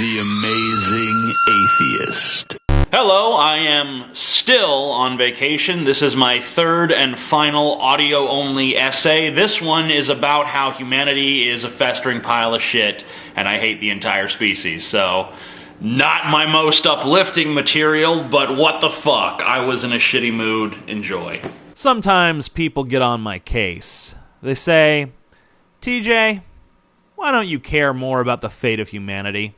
The Amazing Atheist. Hello, I am still on vacation. This is my third and final audio-only essay. This one is about how humanity is a festering pile of shit, and I hate the entire species. So, not my most uplifting material, but what the fuck. I was in a shitty mood. Enjoy. Sometimes people get on my case. They say, TJ, why don't you care more about the fate of humanity?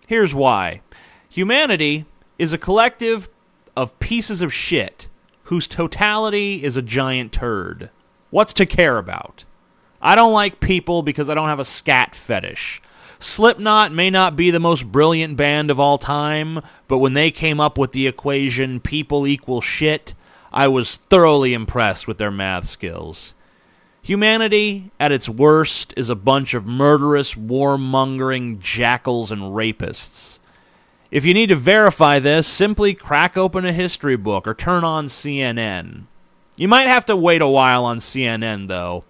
Here's why. Humanity is a collective of pieces of shit whose totality is a giant turd. What's to care about? I don't like people because I don't have a scat fetish. Slipknot may not be the most brilliant band of all time, but when they came up with the equation people equal shit, I was thoroughly impressed with their math skills. Humanity, at its worst, is a bunch of murderous, warmongering jackals and rapists. If you need to verify this, simply crack open a history book or turn on CNN. You might have to wait a while on CNN, though.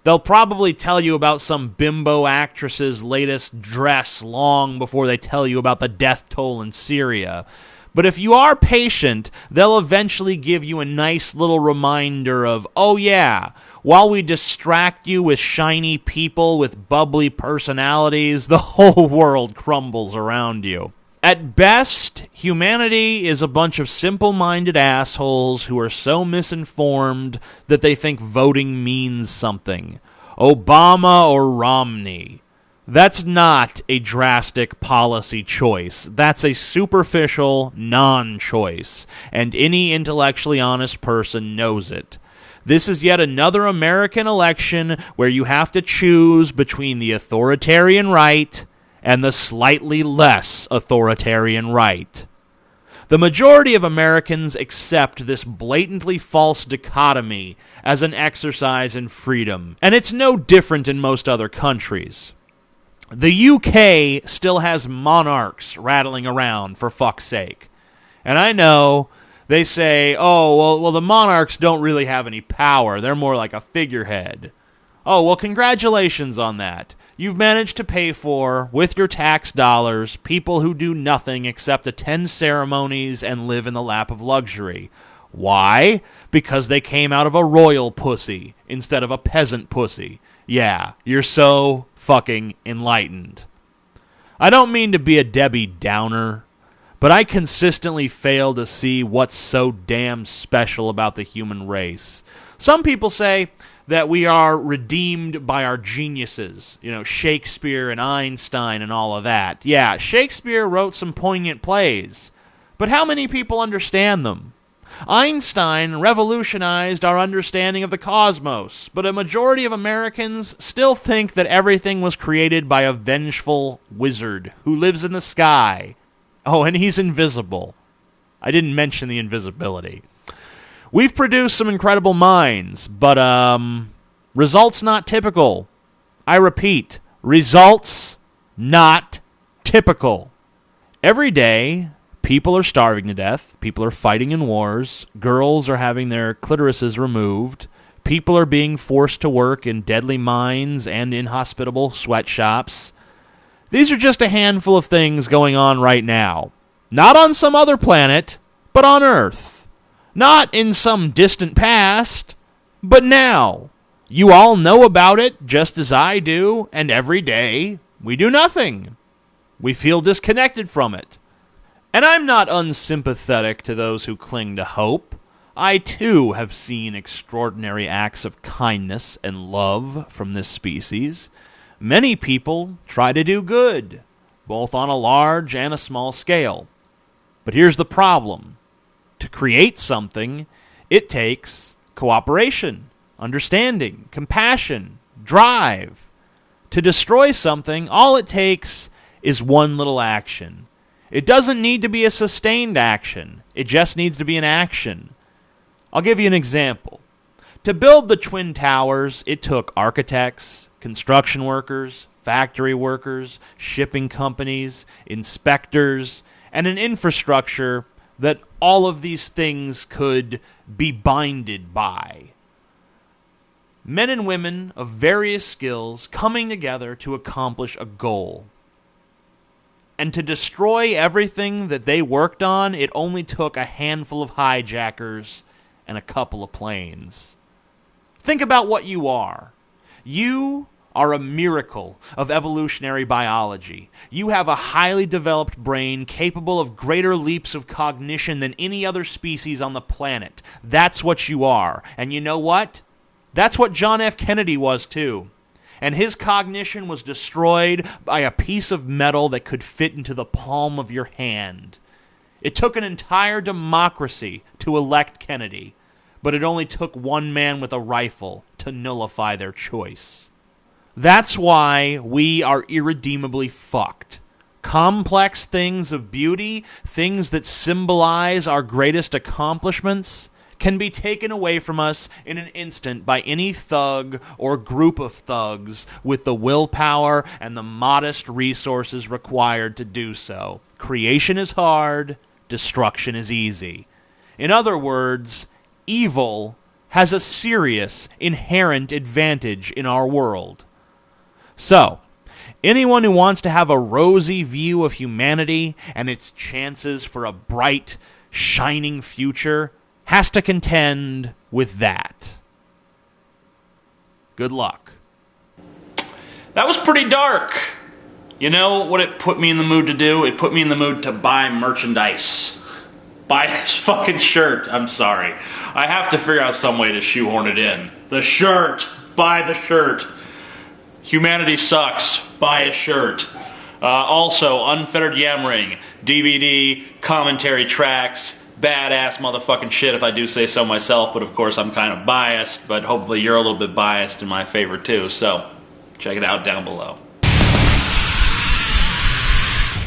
They'll probably tell you about some bimbo actress's latest dress long before they tell you about the death toll in Syria. But if you are patient, they'll eventually give you a nice little reminder of, oh yeah, while we distract you with shiny people with bubbly personalities, the whole world crumbles around you. At best, humanity is a bunch of simple-minded assholes who are so misinformed that they think voting means something. Obama or Romney. That's not a drastic policy choice. That's a superficial non-choice, and any intellectually honest person knows it. This is yet another American election where you have to choose between the authoritarian right and the slightly less authoritarian right. The majority of Americans accept this blatantly false dichotomy as an exercise in freedom, and it's no different in most other countries. The UK still has monarchs rattling around, for fuck's sake. And I know they say, oh, well, the monarchs don't really have any power. They're more like a figurehead. Oh, well, congratulations on that. You've managed to pay for, with your tax dollars, people who do nothing except attend ceremonies and live in the lap of luxury. Why? Because they came out of a royal pussy instead of a peasant pussy. Yeah, you're so fucking enlightened. I don't mean to be a Debbie Downer, but I consistently fail to see what's so damn special about the human race. Some people say that we are redeemed by our geniuses, Shakespeare and Einstein and all of that. Yeah, Shakespeare wrote some poignant plays, but how many people understand them? Einstein revolutionized our understanding of the cosmos, but a majority of Americans still think that everything was created by a vengeful wizard who lives in the sky. Oh, and he's invisible. I didn't mention the invisibility. We've produced some incredible minds, but, results not typical. I repeat, results not typical. Every day, people are starving to death. People are fighting in wars. Girls are having their clitorises removed. People are being forced to work in deadly mines and inhospitable sweatshops. These are just a handful of things going on right now. Not on some other planet, but on Earth. Not in some distant past, but now. You all know about it just as I do, and every day we do nothing. We feel disconnected from it. And I'm not unsympathetic to those who cling to hope. I, too, have seen extraordinary acts of kindness and love from this species. Many people try to do good, both on a large and a small scale. But here's the problem. To create something, it takes cooperation, understanding, compassion, drive. To destroy something, all it takes is one little action. It doesn't need to be a sustained action. It just needs to be an action. I'll give you an example. To build the Twin Towers, it took architects, construction workers, factory workers, shipping companies, inspectors, and an infrastructure that all of these things could be binded by. Men and women of various skills coming together to accomplish a goal. And to destroy everything that they worked on, it only took a handful of hijackers and a couple of planes. Think about what you are. You are a miracle of evolutionary biology. You have a highly developed brain capable of greater leaps of cognition than any other species on the planet. That's what you are. And you know what? That's what John F. Kennedy was too. And his cognition was destroyed by a piece of metal that could fit into the palm of your hand. It took an entire democracy to elect Kennedy, but it only took one man with a rifle to nullify their choice. That's why we are irredeemably fucked. Complex things of beauty, things that symbolize our greatest accomplishments, can be taken away from us in an instant by any thug or group of thugs with the willpower and the modest resources required to do so. Creation is hard, destruction is easy. In other words, evil has a serious inherent advantage in our world. So, anyone who wants to have a rosy view of humanity and its chances for a bright, shining future has to contend with that. Good luck. That was pretty dark. You know what it put me in the mood to do? It put me in the mood to buy merchandise. Buy this fucking shirt. I'm sorry. I have to figure out some way to shoehorn it in. The shirt. Buy the shirt. Humanity sucks. Buy a shirt. Also, Unfettered Yammering, DVD, commentary tracks, badass motherfucking shit if I do say so myself, but of course I'm kind of biased, but hopefully you're a little bit biased in my favor too, so check it out down below.